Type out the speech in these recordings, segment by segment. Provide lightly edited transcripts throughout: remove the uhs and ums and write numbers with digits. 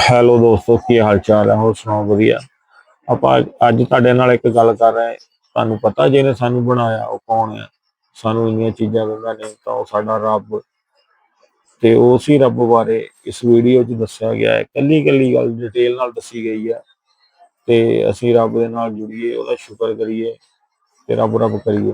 Hello ਦੋਸਤੋ, ਕੀ ਹਾਲ ਚਾਲ ਹੈ? ਹੋਰ ਸੁਣਾਓ? ਵਧੀਆ। ਆਪਾਂ ਅੱਜ ਤੁਹਾਡੇ ਨਾਲ ਇੱਕ ਗੱਲ ਕਰ ਰਹੇ ਹਾਂ। ਤੁਹਾਨੂੰ ਪਤਾ ਜਿਹਨੇ ਸਾਨੂੰ ਬਣਾਇਆ ਉਹ ਕੌਣ ਹੈ? ਸਾਨੂੰ ਇੰਨੀਆਂ ਚੀਜ਼ਾਂ ਦਿੰਦਾ ਨਹੀਂ ਤਾਂ ਉਹ ਸਾਡਾ ਰੱਬ। ਤੇ ਉਸੇ ਰੱਬ ਬਾਰੇ ਇਸ ਵੀਡੀਓ 'ਚ ਦੱਸਿਆ ਗਿਆ ਹੈ। ਕੱਲੀ ਕੱਲੀ ਗੱਲ ਡਿਟੇਲ ਨਾਲ ਦੱਸੀ ਗਈ ਹੈ ਤੇ ਅਸੀਂ ਰੱਬ ਦੇ ਨਾਲ ਜੁੜੀਏ, ਉਹਦਾ ਸ਼ੁਕਰ ਕਰੀਏ ਤੇ ਰੱਬ ਰੱਬ ਕਰੀਏ।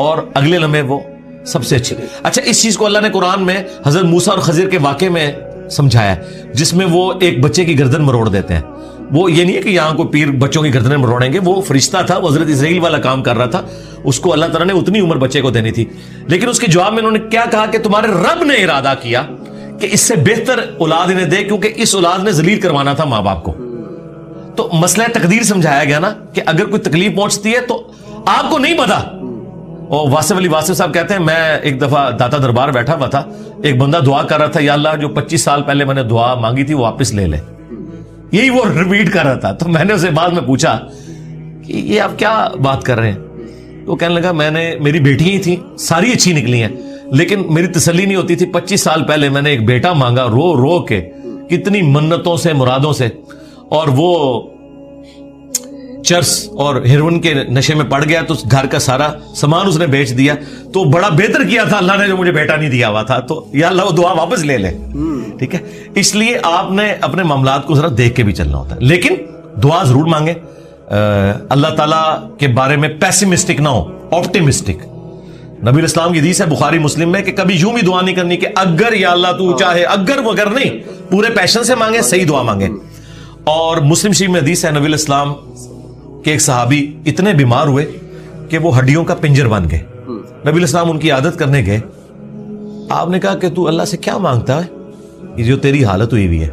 اور اگلے لمحے وہ سب سے اچھی. اچھا اس چیز کو اللہ نے قرآن میں حضرت موسیٰ اور خضر کے واقعے میں سمجھایا ہے, جس میں وہ ایک بچے کی گردن مروڑ دیتے ہیں. وہ یہ نہیں ہے کہ یہاں کو پیر بچوں کی گردنیں مروڑیں گے, وہ فرشتہ تھا, وہ حضرت اسرائیل والا کام کر رہا تھا, اس کو اللہ تعالیٰ نے اتنی عمر بچے کو دینی تھی. لیکن اس کے جواب میں انہوں نے کیا کہا کہ تمہارے رب نے ارادہ کیا کہ اس سے بہتر اولاد انہیں دے, کیونکہ اس اولاد نے ذلیل کروانا تھا ماں باپ کو. تو مسئلہ تقدیر سمجھایا گیا نا, کہ اگر کوئی تکلیف پہنچتی ہے تو آپ کو نہیں پتا. اور واصف علی واصف صاحب کہتے ہیں, میں ایک دفعہ داتا دربار بیٹھا ہوا تھا, ایک بندہ دعا کر رہا تھا, یا اللہ جو 25 سال پہلے میں نے دعا مانگی تھی وہ واپس لے لے. یہی وہ ریپیٹ کر رہا تھا. تو میں نے اسے بعد میں پوچھا کہ یہ آپ کیا بات کر رہے ہیں؟ تو کہنے لگا میری بیٹیاں ہی تھیں, ساری اچھی نکلی ہیں, لیکن میری تسلی نہیں ہوتی تھی. 25 سال پہلے میں نے ایک بیٹا مانگا رو رو کے, کتنی منتوں سے مرادوں سے, اور وہ چرس اور ہیروئن کے نشے میں پڑ گیا, تو گھر کا سارا سامان اس نے بیچ دیا. تو بڑا بہتر کیا تھا اللہ نے جو مجھے بیٹا نہیں دیا ہوا تھا, تو یا اللہ وہ دعا واپس لے لے. ٹھیک ہے, اس لیے آپ نے اپنے معاملات کو ذرا دیکھ کے بھی چلنا ہوتا ہے, لیکن دعا ضرور مانگیں. اللہ تعالیٰ کے بارے میں پیسیمسٹک نہ ہو, آپٹیمسٹک. نبی اسلام کی حدیث ہے بخاری مسلم میں کہ کبھی یوں بھی دعا نہیں کرنی کہ اگر یا اللہ تو چاہے, اگر وگر نہیں, پورے پیشن سے مانگے, صحیح دعا مانگے. اور مسلم شریف میں حدیث ہے نبی اسلام کہ ایک صحابی اتنے بیمار ہوئے کہ وہ ہڈیوں کا پنجر بن گئے. نبی اسلام ان کی عادت کرنے گئے. آپ نے کہا کہ تو اللہ سے کیا مانگتا ہے یہ جو تیری حالت ہوئی ہوئی ہے؟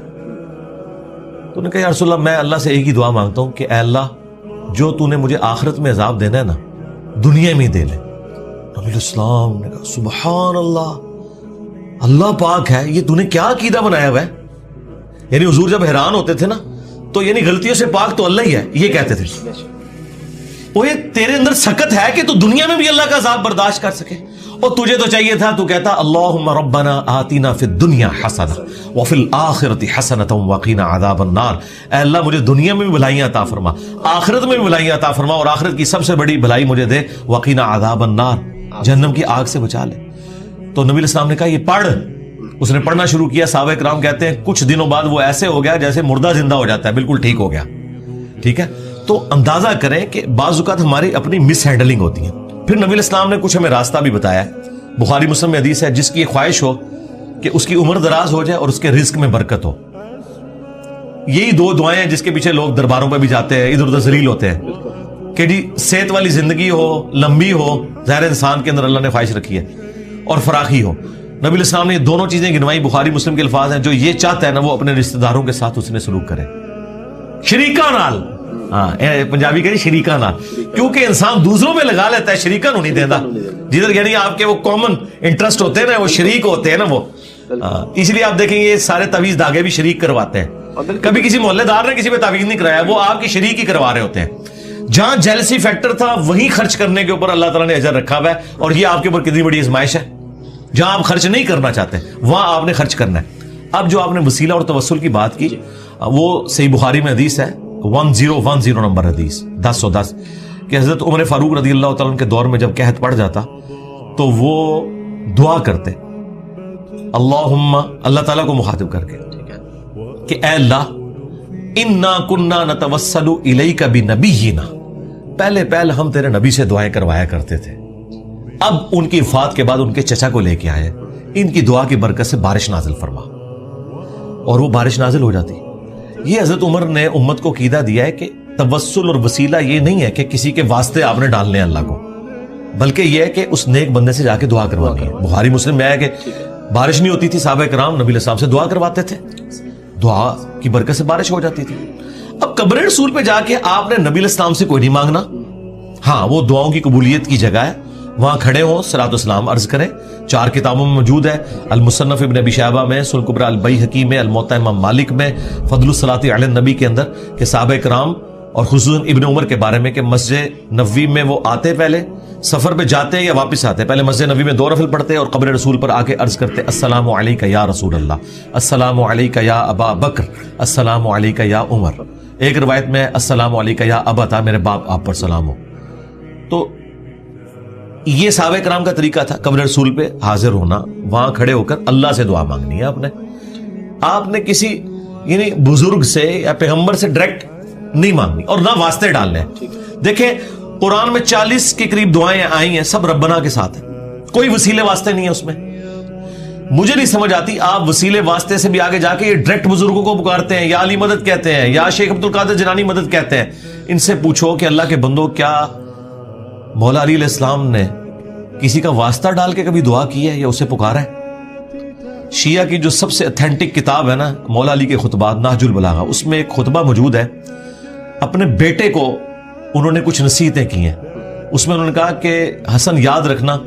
تو نے کہا یا رسول اللہ میں اللہ سے ایک ہی دعا مانگتا ہوں کہ اے اللہ جو تو نے مجھے آخرت میں عذاب دینا ہے نا, دنیا میں ہی دے لے. نبی اسلام نے کہا سبحان اللہ, اللہ پاک ہے, یہ تو نے کیا عقیدہ بنایا ہوا ہے. یعنی حضور جب حیران ہوتے تھے نا, تو یعنی غلطیوں سے پاک تو اللہ ہی ہے, یہ کہتے تھے. وہ یہ تیرے اندر سکت ہے کہ تو دنیا میں بھی اللہ کا عذاب برداشت کر سکے, اور تجھے تو چاہیے تھا تو کہتا اللہم ربنا آتینا فی الدنیا حسنہ وفی الآخرۃ حسنۃ وقینا عذاب النار. اے اللہ مجھے دنیا میں بھی بھلائیاں عطا فرما, آخرت میں بھی بھلائیاں عطا فرما, اور آخرت کی سب سے بڑی بھلائی مجھے دے, وقینا عذاب النار, جہنم کی آگ سے بچا لے. تو نبی الاسلام نے کہا یہ پڑھ. اس نے پڑھنا شروع کیا. صحابہ کرام کہتے ہیں کچھ دنوں بعد وہ ایسے ہو گیا جیسے مردہ زندہ ہو جاتا ہے, بالکل ٹھیک ہو گیا. ٹھیک ہے, تو اندازہ کریں کہ بعض اوقات ہماری اپنی مس ہینڈلنگ ہوتی ہے. پھر نبی الاسلام نے کچھ ہمیں راستہ بھی بتایا ہے. بخاری مسلم میں حدیث ہے جس کی خواہش ہو کہ اس کی عمر دراز ہو جائے اور اس کے رزق میں برکت ہو. یہی دو دعائیں ہیں جس کے پیچھے لوگ درباروں پہ بھی جاتے ہیں, ادھر ادھر ذلیل ہوتے ہیں کہ جی صحت والی زندگی ہو, لمبی ہو, ظاہر انسان کے اندر اللہ نے خواہش رکھی ہے, اور فراخی ہو. نبی الاسلام نے یہ دونوں چیزیں گنوائی. بخاری مسلم کے الفاظ ہیں جو یہ چاہتا ہے نا وہ اپنے رشتہ داروں کے ساتھ اس نے سلوک کرے, شریکا نال. ہاں پنجابی کہتے شریکا نال, کیونکہ انسان دوسروں پہ لگا لیتا ہے, شریکا نہیں دیتا. جدھر یعنی آپ کے وہ کامن انٹرسٹ ہوتے ہیں نا, وہ شریک ہوتے ہیں نا وہ. اس لیے آپ دیکھیں یہ سارے تعویذ دھاگے بھی شریک کرواتے ہیں. کبھی کسی محلے دار نے کسی پہ تعویذ نہیں کرایا, وہ آپ کی شریک ہی کروا رہے ہوتے ہیں. جہاں جیلسی فیکٹر تھا وہیں خرچ کرنے کے اوپر اللہ تعالیٰ نے اجر رکھا ہوا ہے, اور یہ آپ کے اوپر کتنی بڑی آزمائش ہے. جہاں آپ خرچ نہیں کرنا چاہتے وہاں آپ نے خرچ کرنا ہے. اب جو آپ نے وسیلہ اور توسل کی بات کی, وہ صحیح بخاری میں حدیث ہے 1010 نمبر حدیث 1010 کہ حضرت عمر فاروق رضی اللہ تعالیٰ عنہ کے دور میں جب قحط پڑ جاتا تو وہ دعا کرتے اللہم, اللہ تعالیٰ کو مخاطب کر کے کہ اے اللہ انا کننا نتوسل الیک بنبینا, پہلے ہم تیرے نبی سے دعائیں کروایا کرتے تھے, اب ان کی وفات کے بعد ان کے چچا کو لے کے آئے, ان کی دعا کی برکت سے بارش نازل فرما. اور وہ بارش نازل ہو جاتی. یہ حضرت عمر نے امت کو عقیدہ دیا ہے کہ توسل اور وسیلہ یہ نہیں ہے کہ کسی کے واسطے آپ نے ڈالنے اللہ کو, بلکہ یہ ہے کہ اس نیک بندے سے جا کے دعا کروانی ہے. بخاری مسلم میں ہے کہ بارش نہیں ہوتی تھی, صحابہ کرام نبی علیہ السلام سے دعا کرواتے تھے, دعا کی برکت سے بارش ہو جاتی تھی. اب قبر رسول پہ جا کے آپ نے نبی علیہ السلام سے کوئی نہیں مانگنا. ہاں وہ دعاؤں کی قبولیت کی جگہ ہے, وہاں کھڑے ہوں صلاۃ والسلام عرض کریں. 4 کتابوں میں موجود ہے, المصنف ابن ابی شیبہ میں, سنن کبری البیہقی میں, الموطا امام مالک میں, فضل الصلاۃ علی النبی کے اندر کہ صحابہ کرام اور خصوصاً ابن عمر کے بارے میں کہ مسجد نبوی میں وہ آتے, پہلے سفر پہ جاتے یا واپس آتے, پہلے مسجد نبوی میں 2 نفل پڑھتے اور قبر رسول پر آ کے عرض کرتے السلام علیک یا رسول اللہ, السلام علیک یا ابا بکر, السلام علیک یا عمر. ایک روایت میں السلام علیک یا ابتا, میرے باپ آپ پر سلام ہو. تو یہ صحابہ کرام کا طریقہ تھا, قبر رسول پہ حاضر ہونا, وہاں کھڑے ہو کر اللہ سے دعا مانگنی ہے. آپ نے کسی یعنی بزرگ سے یا پیغمبر سے ڈائریکٹ نہیں مانگنی, اور نہ واسطے ڈالنے. دیکھیں قرآن میں 40 کے قریب دعائیں آئی ہیں, سب ربنا کے ساتھ ہیں, کوئی وسیلے واسطے نہیں ہے اس میں. مجھے نہیں سمجھ آتی, آپ وسیلے واسطے سے بھی آگے جا کے یہ ڈائریکٹ بزرگوں کو پکارتے ہیں, یا علی مدد کہتے ہیں, یا شیخ عبد القادر جیلانی مدد کہتے ہیں. ان سے پوچھو کہ اللہ کے بندو, کیا مولا علی علیہ السلام نے کسی کا واسطہ ڈال کے کبھی دعا کی ہے یا اسے پکارا ہے؟ شیعہ کی جو سب سے اتھینٹک کتاب ہے نا, مولا علی کے خطبات, نہج البلاغہ, اس میں ایک خطبہ موجود ہے. اپنے بیٹے کو انہوں نے کچھ نصیحتیں کی ہیں. اس میں انہوں نے کہا کہ حسن یاد رکھنا,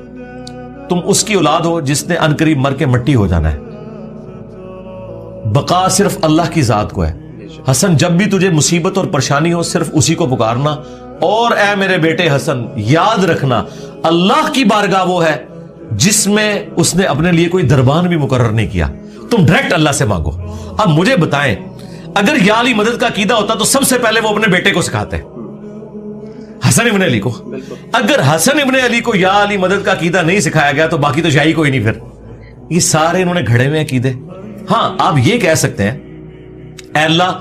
تم اس کی اولاد ہو جس نے ان قریب مر کے مٹی ہو جانا ہے, بقا صرف اللہ کی ذات کو ہے. حسن جب بھی تجھے مصیبت اور پریشانی ہو صرف اسی کو پکارنا, اور اے میرے بیٹے حسن یاد رکھنا اللہ کی بارگاہ وہ ہے جس میں اس نے اپنے لیے کوئی دربان بھی مقرر نہیں کیا, تم ڈائریکٹ اللہ سے مانگو. اب مجھے بتائیں, اگر یا علی مدد کا عقیدہ ہوتا تو سب سے پہلے وہ اپنے بیٹے کو سکھاتے, حسن ابن علی کو. اگر حسن ابن علی کو یا علی مدد کا عقیدہ نہیں سکھایا گیا تو باقی تو شاہی کوئی نہیں. پھر یہ سارے انہوں نے گھڑے ہوئے عقیدے. ہاں آپ یہ کہہ سکتے ہیں, اے اللہ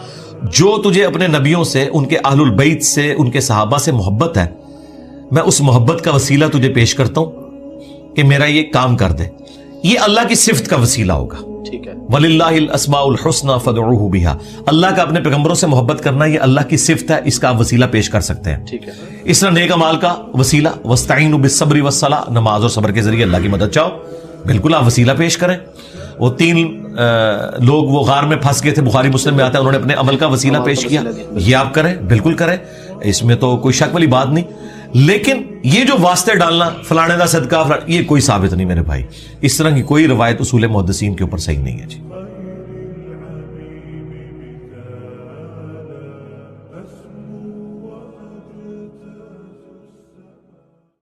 جو تجھے اپنے نبیوں سے, ان کے اہل البیت سے, ان کے صحابہ سے محبت ہے, میں اس محبت کا وسیلہ تجھے پیش کرتا ہوں کہ میرا یہ کام کر دے. یہ اللہ کی صفت کا وسیلہ ہوگا. ٹھیک ہے. وَلِلَّهِ الْأَسْمَاءُ الْحُسْنَى فَادْعُوهُ بِهَا, اللہ کا اپنے پیغمبروں سے محبت کرنا یہ اللہ کی صفت ہے, اس کا آپ وسیلہ پیش کر سکتے ہیں. ٹھیک ہے. اس طرح نیک اعمال کا وسیلہ, وَاسْتَعِينُوا بِالصَّبْرِ وَالصَّلَاةِ, نماز اور صبر کے ذریعے اللہ کی مدد چاہو, بالکل آپ وسیلہ پیش کریں. وہ 3 لوگ وہ غار میں پھنس گئے تھے, بخاری مسلم میں آتا ہے, انہوں نے اپنے عمل کا وسیلہ پیش کیا, یہ آپ کریں, بالکل کریں, اس میں تو کوئی شک والی بات نہیں. لیکن یہ جو واسطے ڈالنا فلانے کا صدقہ, یہ کوئی ثابت نہیں میرے بھائی. اس طرح کی کوئی روایت اصول محدثین کے اوپر صحیح نہیں ہے جی.